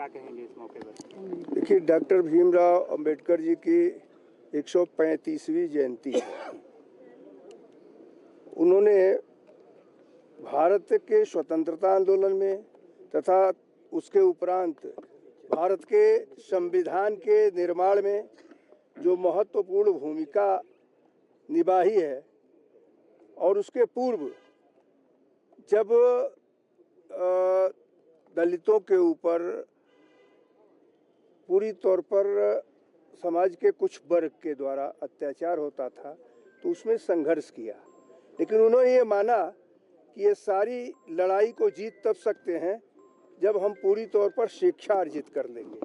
क्या कहेंगे इस मौके पर? देखिए, डॉक्टर भीमराव अंबेडकर जी की 135वीं जयंती है। उन्होंने भारत के स्वतंत्रता आंदोलन में तथा उसके उपरांत भारत के संविधान के निर्माण में जो महत्वपूर्ण भूमिका निभाई है, और उसके पूर्व जब दलितों के ऊपर पूरी तौर पर समाज के कुछ वर्ग के द्वारा अत्याचार होता था तो उसमें संघर्ष किया। लेकिन उन्होंने ये माना कि ये सारी लड़ाई को जीत तब सकते हैं जब हम पूरी तौर पर शिक्षा अर्जित कर लेंगे।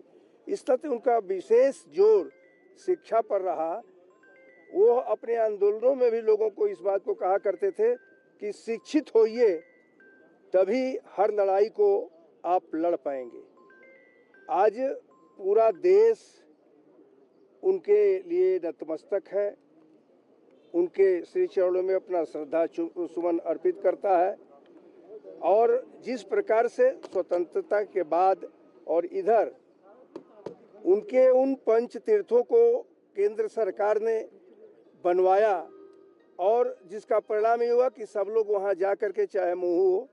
इस तरह उनका विशेष जोर शिक्षा पर रहा। वो अपने आंदोलनों में भी लोगों को इस बात को कहा करते थे कि शिक्षित होइए, तभी हर लड़ाई को आप लड़ पाएंगे। आज पूरा देश उनके लिए नतमस्तक है, उनके श्री चरणों में अपना श्रद्धा सुमन अर्पित करता है। और जिस प्रकार से स्वतंत्रता के बाद और इधर उनके उन पंच तीर्थों को केंद्र सरकार ने बनवाया, और जिसका परिणाम ये हुआ कि सब लोग वहाँ जा कर के, चाहे महू हो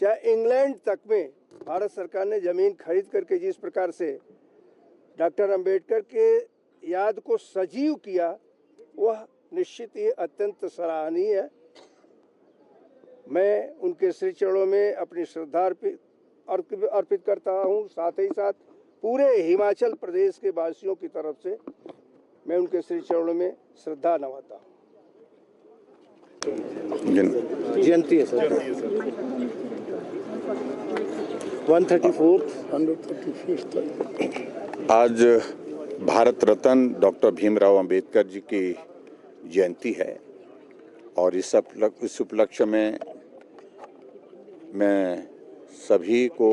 चाहे इंग्लैंड तक में, भारत सरकार ने ज़मीन खरीद करके जिस प्रकार से डॉक्टर अंबेडकर के याद को सजीव किया, वह निश्चित ही अत्यंत सराहनीय है। मैं उनके श्री चरणों में अपनी श्रद्धा अर्पित करता हूँ। साथ ही साथ पूरे हिमाचल प्रदेश के वासियों की तरफ से मैं उनके श्री चरणों में श्रद्धा नवाता हूँ। जयंती है सर, 134th आज भारत रत्न डॉक्टर भीमराव अंबेडकर जी की जयंती है, और इस उपलक्ष्य में मैं सभी को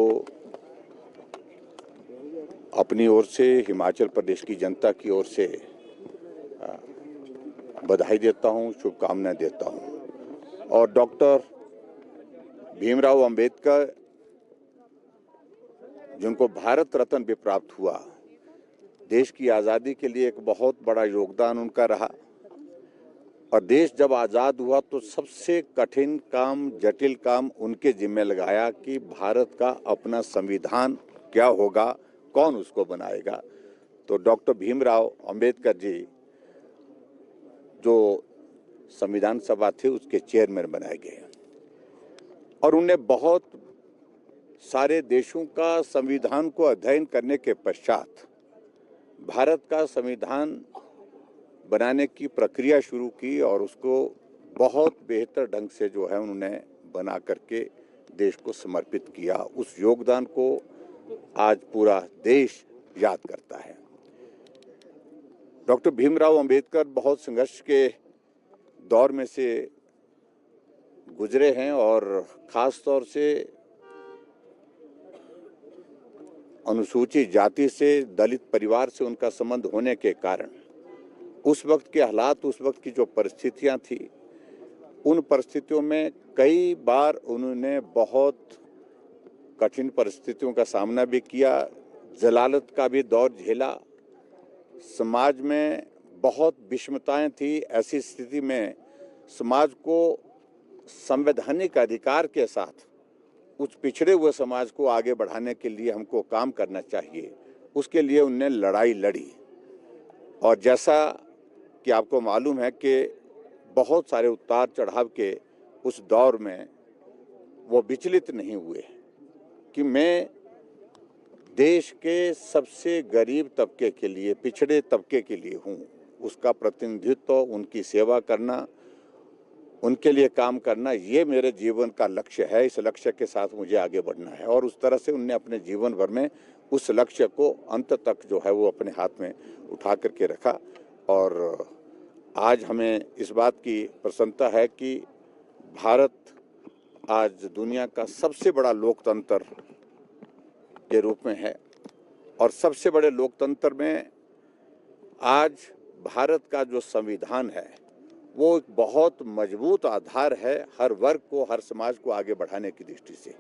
अपनी ओर से, हिमाचल प्रदेश की जनता की ओर से बधाई देता हूं, शुभकामनाएं देता हूं। और डॉक्टर भीमराव अंबेडकर, जिनको भारत रत्न भी प्राप्त हुआ, देश की आज़ादी के लिए एक बहुत बड़ा योगदान उनका रहा। और देश जब आज़ाद हुआ तो सबसे कठिन काम, जटिल काम उनके जिम्मे लगाया कि भारत का अपना संविधान क्या होगा, कौन उसको बनाएगा। तो डॉक्टर भीमराव अंबेडकर जी जो संविधान सभा थे उसके चेयरमैन बनाए गए, और उन्हें बहुत सारे देशों का संविधान को अध्ययन करने के पश्चात भारत का संविधान बनाने की प्रक्रिया शुरू की, और उसको बहुत बेहतर ढंग से जो है उन्होंने बना करके देश को समर्पित किया। उस योगदान को आज पूरा देश याद करता है। डॉक्टर भीमराव अंबेडकर बहुत संघर्ष के दौर में से गुजरे हैं, और खास तौर से अनुसूचित जाति से, दलित परिवार से उनका संबंध होने के कारण उस वक्त के हालात, उस वक्त की जो परिस्थितियां थी, उन परिस्थितियों में कई बार उन्होंने बहुत कठिन परिस्थितियों का सामना भी किया, जलालत का भी दौर झेला। समाज में बहुत विषमताएं थी। ऐसी स्थिति में समाज को संवैधानिक अधिकार के साथ उस पिछड़े हुए समाज को आगे बढ़ाने के लिए हमको काम करना चाहिए, उसके लिए उन्होंने लड़ाई लड़ी। और जैसा कि आपको मालूम है कि बहुत सारे उतार चढ़ाव के उस दौर में वो विचलित नहीं हुए कि मैं देश के सबसे गरीब तबके के लिए, पिछड़े तबके के लिए हूँ, उसका प्रतिनिधित्व, उनकी सेवा करना, उनके लिए काम करना, ये मेरे जीवन का लक्ष्य है। इस लक्ष्य के साथ मुझे आगे बढ़ना है। और उस तरह से उनने अपने जीवन भर में उस लक्ष्य को अंत तक जो है वो अपने हाथ में उठा करके रखा। और आज हमें इस बात की प्रसन्नता है कि भारत आज दुनिया का सबसे बड़ा लोकतंत्र के रूप में है, और सबसे बड़े लोकतंत्र में आज भारत का जो संविधान है वो एक बहुत मजबूत आधार है हर वर्ग को, हर समाज को आगे बढ़ाने की दृष्टि से,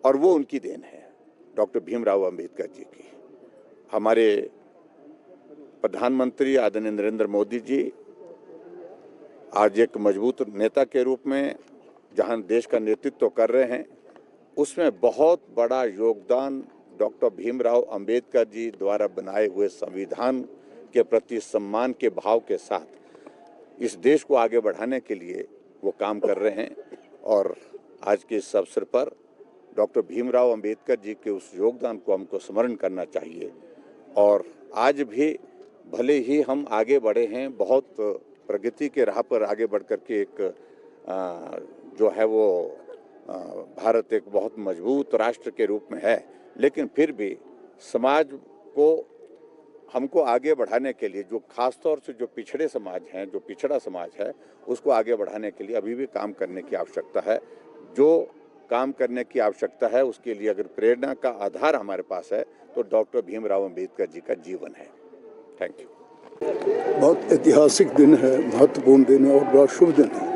और वो उनकी देन है। डॉक्टर भीमराव अंबेडकर जी की। हमारे प्रधानमंत्री आदरणीय नरेंद्र मोदी जी आज एक मजबूत नेता के रूप में जहां देश का नेतृत्व कर रहे हैं, उसमें बहुत बड़ा योगदान डॉक्टर भीमराव अंबेडकर जी द्वारा बनाए हुए संविधान के प्रति सम्मान के भाव के साथ इस देश को आगे बढ़ाने के लिए वो काम कर रहे हैं। और आज के इस अवसर पर डॉक्टर भीमराव अंबेडकर जी के उस योगदान को हमको स्मरण करना चाहिए। और आज भी भले ही हम आगे बढ़े हैं, बहुत प्रगति के राह पर आगे बढ़ कर के एक जो है वो भारत एक बहुत मजबूत राष्ट्र के रूप में है, लेकिन फिर भी समाज को हमको आगे बढ़ाने के लिए जो खास तौर से जो पिछड़े समाज हैं, जो पिछड़ा समाज है, उसको आगे बढ़ाने के लिए अभी भी काम करने की आवश्यकता है। जो काम करने की आवश्यकता है उसके लिए अगर प्रेरणा का आधार हमारे पास है तो डॉक्टर भीमराव अंबेडकर जी का जीवन है। Thank you. बहुत ऐतिहासिक दिन है, महत्वपूर्ण दिन है और बड़ा शुभ दिन है।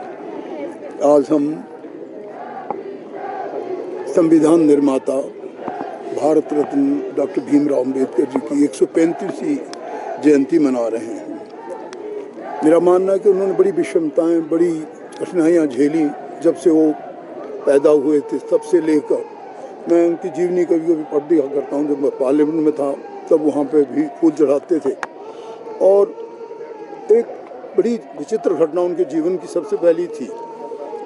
आज हम संविधान निर्माता भारत रत्न डॉक्टर भीमराव अंबेडकर जी की 135वीं जयंती मना रहे हैं। मेरा मानना है कि उन्होंने बड़ी विषमताएं, बड़ी कठिनाइयां झेली जब से वो पैदा हुए थे, तब से लेकर। मैं उनकी जीवनी कभी कभी पढ़ दिया करता हूँ। जब मैं पार्लियामेंट में था तब वहाँ पे भी फूल चढ़ाते थे। और एक बड़ी विचित्र घटना उनके जीवन की सबसे पहली थी,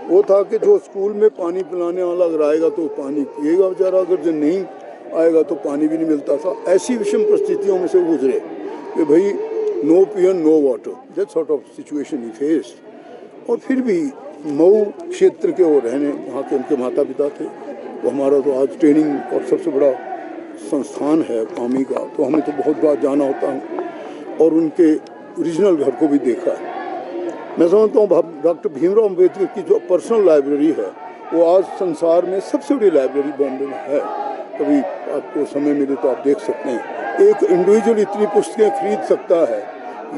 वो था कि जो स्कूल में पानी पिलाने वाला अगर आएगा तो पानी पिएगा बेचारा, अगर जो नहीं आएगा तो पानी भी नहीं मिलता था। ऐसी विषम परिस्थितियों में से गुजरे कि भाई no peon no water, that sort of situation ही फेस्ड। और फिर भी मऊ क्षेत्र के वो रहने, वहाँ के उनके माता पिता थे। वो हमारा तो आज ट्रेनिंग और सबसे बड़ा संस्थान है आर्मी का, तो हमें तो बहुत बार जाना होता है और उनके ओरिजिनल घर को भी देखा है। मैं समझता हूँ डॉक्टर भीमराव अंबेडकर की जो पर्सनल लाइब्रेरी है वो आज संसार में सबसे बड़ी लाइब्रेरी बॉम्बे में है। कभी आपको समय मिले तो आप देख सकते हैं। एक इंडिविजुअल इतनी पुस्तकें खरीद सकता है,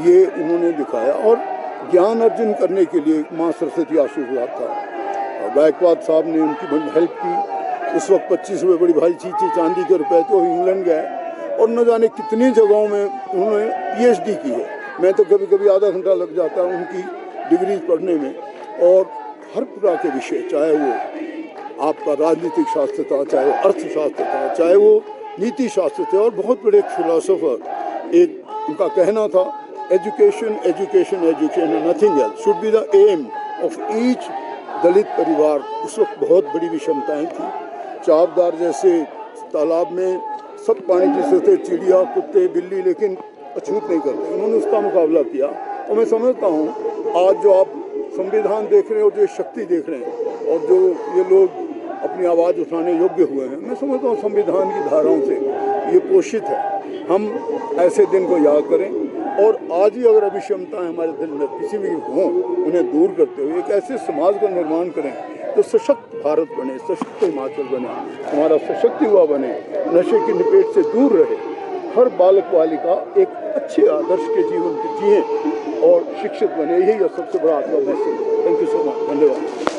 ये उन्होंने दिखाया। और ज्ञान अर्जन करने के लिए माँ सरस्वती आशीर्वाद था। गायकवाड साहब ने उनकी बड़ी हेल्प की। उस वक्त 25 रुपये बड़ी भारी चीज़ चांदी के रुपए थे। वो इंग्लैंड गए और न जाने कितनी जगहों में उन्होंने PhD की है। मैं तो कभी कभी आधा घंटा लग जाता है उनकी डिग्री पढ़ने में। और हर प्रकार के विषय, चाहे वो आपका राजनीतिक शास्त्र था, चाहे वो अर्थशास्त्र था, चाहे वो नीति शास्त्र थे। और बहुत बड़े फिलोसोफर, एक उनका कहना था education education education nothing else should be the aim of each Dalit परिवार। उस वक्त बहुत बड़ी विषमताएं थी। चापदार जैसे तालाब में सब पानी पीते थे, चिड़िया, कुत्ते, बिल्ली, लेकिन अछूत नहीं करते। उन्होंने उसका मुकाबला किया। और मैं समझता हूँ आज जो आप संविधान देख रहे हैं और जो शक्ति देख रहे हैं और जो ये लोग अपनी आवाज़ उठाने योग्य हुए हैं, मैं समझता हूँ संविधान की धाराओं से ये पोषित है। हम ऐसे दिन को याद करें और आज ही अगर अभिक्षमताएं हमारे दिल में किसी भी हों, उन्हें दूर करते हुए एक ऐसे समाज का निर्माण करें जो सशक्त भारत बने, सशक्त हिमाचल बने, हमारा सशक्त युवा बने, नशे की निपेट से दूर रहे, हर बालक बालिका एक अच्छे आदर्श के जीवन को जिए और शिक्षित बने। यही सबसे बड़ा आपका message. Thank you so much. धन्यवाद।